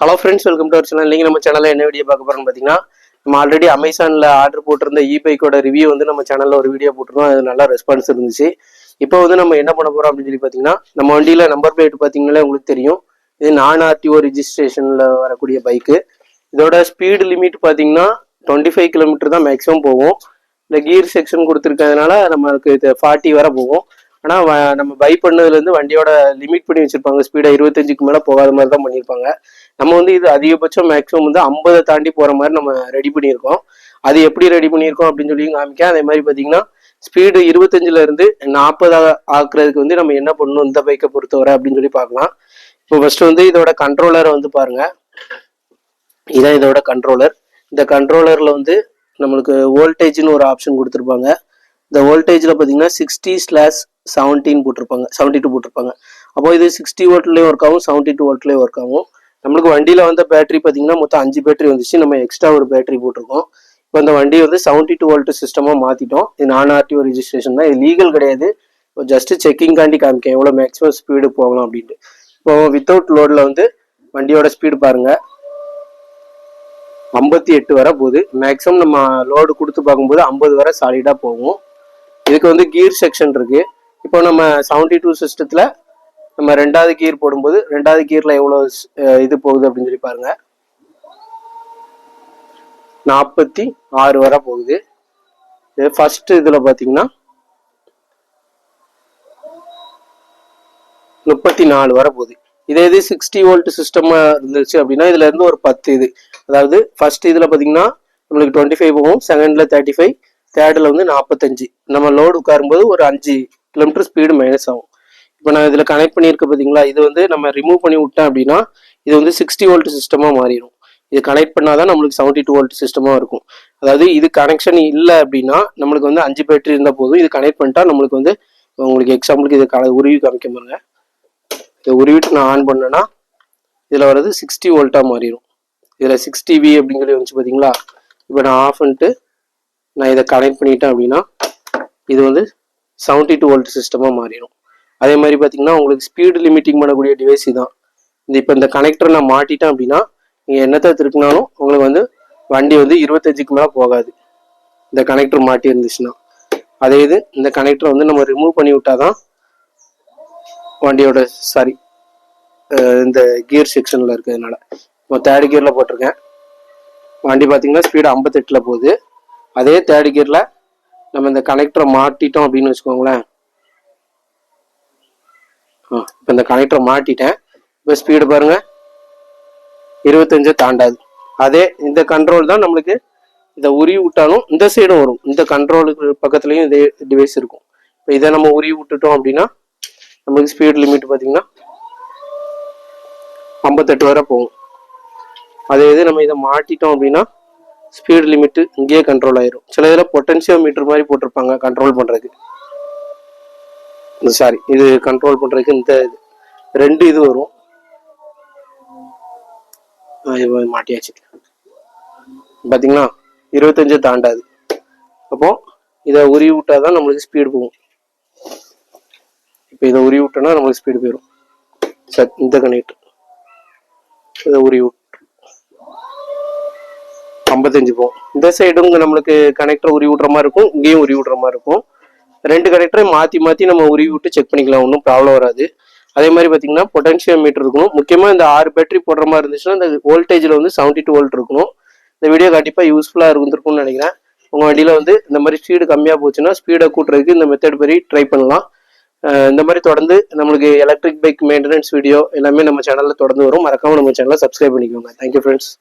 Hello friends, welcome to our channel. நீங்கள் நம்ம சேனலில் என்ன வீடியோ பார்க்க போகிறோம்னு பார்த்தீங்கன்னா, நம்ம ஆல்ரெடி அமேசானில் ஆர்டர் போட்டிருந்த இ-பைக்கோட ரிவ்யூ வந்து நம்ம சேனலில் ஒரு வீடியோ போட்டிருந்தோம். அது நல்லா ரெஸ்பான்ஸ் இருந்துச்சு. இப்போ வந்து நம்ம என்ன பண்ண போகிறோம் அப்படின்னு சொல்லி பார்த்தீங்கன்னா, நம்ம வண்டியில் நம்பர் பிளேட் பார்த்தீங்கன்னா உங்களுக்கு தெரியும். இது நான் ஆர்டிஓ ரிஜிஸ்ட்ரேஷனில் வரக்கூடிய பைக்கு. இதோட ஸ்பீடு லிமிட் பார்த்தீங்கன்னா 25 கிலோமீட்டர் தான் மேக்ஸிமம் போகும். இந்த கீர் செக்ஷன் கொடுத்துருக்கிறதுனால நம்மளுக்கு இது 40 வரை போகும். ஆனால் நம்ம பை பண்ணதுலேருந்து வண்டியோட லிமிட் பண்ணி வச்சிருப்பாங்க. ஸ்பீடை 25க்கு மேலே போகாத மாதிரி தான் பண்ணியிருப்பாங்க. நம்ம வந்து இது அதிகபட்சம் மேக்ஸிமம் வந்து 50 தாண்டி போகிற மாதிரி நம்ம ரெடி பண்ணியிருக்கோம். அது எப்படி ரெடி பண்ணியிருக்கோம் அப்படின்னு சொல்லி காமிக்க. அதே மாதிரி பார்த்தீங்கன்னா ஸ்பீடு 25லேருந்து 40 ஆக்குறதுக்கு வந்து நம்ம என்ன பண்ணணும் இந்த பைக்கை பொறுத்தவரை அப்படின்னு சொல்லி பார்க்கலாம். இப்போ ஃபர்ஸ்ட் வந்து இதோட கண்ட்ரோலரை வந்து பாருங்க. இதான் இதோட கண்ட்ரோலர். இந்த கண்ட்ரோலரில் வந்து நம்மளுக்கு வோல்டேஜ்னு ஒரு ஆப்ஷன் கொடுத்துருப்பாங்க. இந்த வோல்டேஜில் பார்த்தீங்கன்னா 60/17 போட்டிருப்பாங்க, 72 போட்டிருப்பாங்க. அப்போ இது 60 வோல்ட்லேயும் ஒர்க் ஆகும், 72 வோல்ட்லேயும் ஒர்க் ஆகும். நம்மளுக்கு வண்டியில் வந்த பேட்டரி பார்த்தீங்கன்னா மொத்தம் 5 பேட்டரி வந்துச்சு. நம்ம எக்ஸ்ட்ரா ஒரு பேட்டரி போட்டிருக்கோம். இப்போ இந்த வண்டி வந்து 72 வோல்ட் சிஸ்டமாக மாற்றிட்டோம். இது நான் ஆர்டிஓ ரிஜிஸ்ட்ரேஷன் தான். இது லீகல் கிடையாது. ஜஸ்ட் செக்கிங் காண்டி காமிக்க எவ்வளோ மேக்ஸிமம் ஸ்பீடு போகலாம் அப்படின்ட்டு. இப்போ வித்தவுட் லோடில் வந்து வண்டியோட ஸ்பீடு பாருங்க 58 வரை போகுது. மேக்ஸிமம் நம்ம லோடு கொடுத்து பார்க்கும்போது 50 வரை சாலிடாக போகும். இதுக்கு வந்து கீர் செக்ஷன் இருக்கு. இப்போ நம்ம 72 சிஸ்டத்தில் நம்ம ரெண்டாவது கீர் போடும்போது ரெண்டாவது கீர்ல எவ்வளோ இது போகுது அப்படின்னு சொல்லி பாருங்க. 46 வரை போகுது. ஃபர்ஸ்ட் இதுல பாத்தீங்கன்னா 34 வரை போகுது. இதே இது 60 வோல்ட் சிஸ்டமா இருந்துச்சு அப்படின்னா இதுல இருந்து ஒரு 10 இது, அதாவது ஃபர்ஸ்ட் இதுல பாத்தீங்கன்னா நம்மளுக்கு 25 போகும், செகண்ட்ல 35, தேர்ட்ல வந்து 45. நம்ம லோடு உட்காரும்போது ஒரு 5 கிலோமீட்டர் ஸ்பீடு மைனஸ் ஆகும். இப்போ நான் இதில் கனெக்ட் பண்ணியிருக்க பார்த்தீங்களா, இது வந்து நம்ம ரிமூவ் பண்ணி விட்டேன் அப்படின்னா இது வந்து 60 வோல்ட் சிஸ்டமாக மாறிடும். இது கனெக்ட் பண்ணாதான் நம்மளுக்கு 72 வோல்ட் சிஸ்டமாக இருக்கும். அதாவது இது கனெக்ஷன் இல்லை அப்படின்னா நம்மளுக்கு வந்து 5 பேட்டரி இருந்தால் போதும். இது கனெக்ட் பண்ணிட்டா நம்மளுக்கு வந்து உங்களுக்கு எக்ஸாம்பிளுக்கு இது உருவி காமிக்க பாருங்க. இதை உருவிட்டு நான் ஆன் பண்ணேன்னா இதில் வர்றது 60 வோல்ட்டாக மாறிடும். இதில் 60V அப்படின்னு சொல்லி வந்துச்சு பார்த்தீங்களா. இப்போ நான் ஆஃப் பண்ணிட்டு நான் இதை கனெக்ட் பண்ணிட்டேன் அப்படின்னா இது வந்து 72 வோல்ட் சிஸ்டமாக மாறிடும். அதே மாதிரி பார்த்தீங்கன்னா உங்களுக்கு ஸ்பீடு லிமிட்டிங் பண்ணக்கூடிய டிவைஸ் தான். இப்போ இந்த கனெக்டர் நான் மாட்டிட்டேன் அப்படின்னா நீங்கள் என்னத்தை திருப்பினாலும் உங்களுக்கு வந்து வண்டி வந்து 25க்கு மேலே போகாது, இந்த கனெக்டர் மாட்டி இருந்துச்சுன்னா. அதே இது இந்த கனெக்டரை வந்து நம்ம ரிமூவ் பண்ணி விட்டாதான் வண்டியோட இந்த கியர் செக்ஷனில் இருக்கிறதுனால இப்போ தேர்ட் கியரில் போட்டிருக்கேன். வண்டி பார்த்தீங்கன்னா ஸ்பீடு 58ல் போகுது. அதே தேர்ட் கியரில் நம்ம இந்த கனெக்டரை மாட்டிட்டோம் அப்படின்னு வச்சுக்கோங்களேன். இப்போ இந்த கனெக்டரை மாட்டிட்டேன். இப்போ ஸ்பீடு பாருங்க 25 தாண்டாது. அதே இந்த கண்ட்ரோல் தான் நம்மளுக்கு இதை உருவி விட்டாலும் இந்த சைடும் வரும். இந்த கண்ட்ரோலுக்கு பக்கத்துலையும் இதே டிவைஸ் இருக்கும். இப்போ இதை நம்ம உருவி விட்டுட்டோம் அப்படின்னா நம்மளுக்கு ஸ்பீடு லிமிட் பார்த்தீங்கன்னா 58 வரை போகும். அதே இது நம்ம இதை மாட்டிட்டோம் அப்படின்னா ஸ்பீடு லிமிட்டு இங்கேயே கண்ட்ரோல் ஆயிரும். சில இதில் பொட்டன்சியோ மீட்டர் மாதிரி போட்டிருப்பாங்க கண்ட்ரோல் பண்ணுறதுக்கு. இது கண்ட்ரோல் பண்றதுக்கு இந்த 2 இது வரும். மாட்டியாச்சு பாத்தீங்களா, 25 தாண்டாது. அப்போ இதை உருவி விட்டாதான் நம்மளுக்கு ஸ்பீடு போகும். இப்போ இதை உருவி விட்டோம்னா நம்மளுக்கு ஸ்பீடு போயிடும். இந்த கனெக்டர் இதை உருவி விட்டு 55 போகும். இந்த சைடும் நம்மளுக்கு கனெக்டர் உருவி விடுற மாதிரி இருக்கும், இங்கேயும் உருவி விடுற மாதிரி இருக்கும். 2 கனெக்டரையும் மாற்றி நம்ம உருவி விட்டு செக் பண்ணிக்கலாம், ஒன்றும் ப்ராப்ளம் வராது. அதே மாதிரி பார்த்தீங்கன்னா பொட்டன்ஷியோ மீட்டர் இருக்கணும். முக்கியமாக இந்த 6 பேட்டரி போடுற மாதிரி இருந்துச்சுன்னா இந்த வோல்டேஜில் வந்து 72 வோல்ட் இருக்கணும். இந்த வீடியோ கண்டிப்பாக யூஸ்ஃபுல்லாக இருந்திருக்கும்னு நினைக்கிறேன். உங்கள் வண்டியில் வந்து இந்த மாதிரி ஸ்பீடு கம்மியாக போச்சுன்னா ஸ்பீடை கூட்டுறதுக்கு இந்த மெத்தட் படி ட்ரை பண்ணலாம். இந்த மாதிரி தொடர்ந்து நம்மளுக்கு எலக்ட்ரிக் பைக் மெயின்டெனன்ஸ் வீடியோ எல்லாமே நம்ம சேனலில் தொடர்ந்து வரும். மறக்காமல் நம்ம சேனலை சப்ஸ்கிரைப் பண்ணிக்கோங்க. Thank you friends.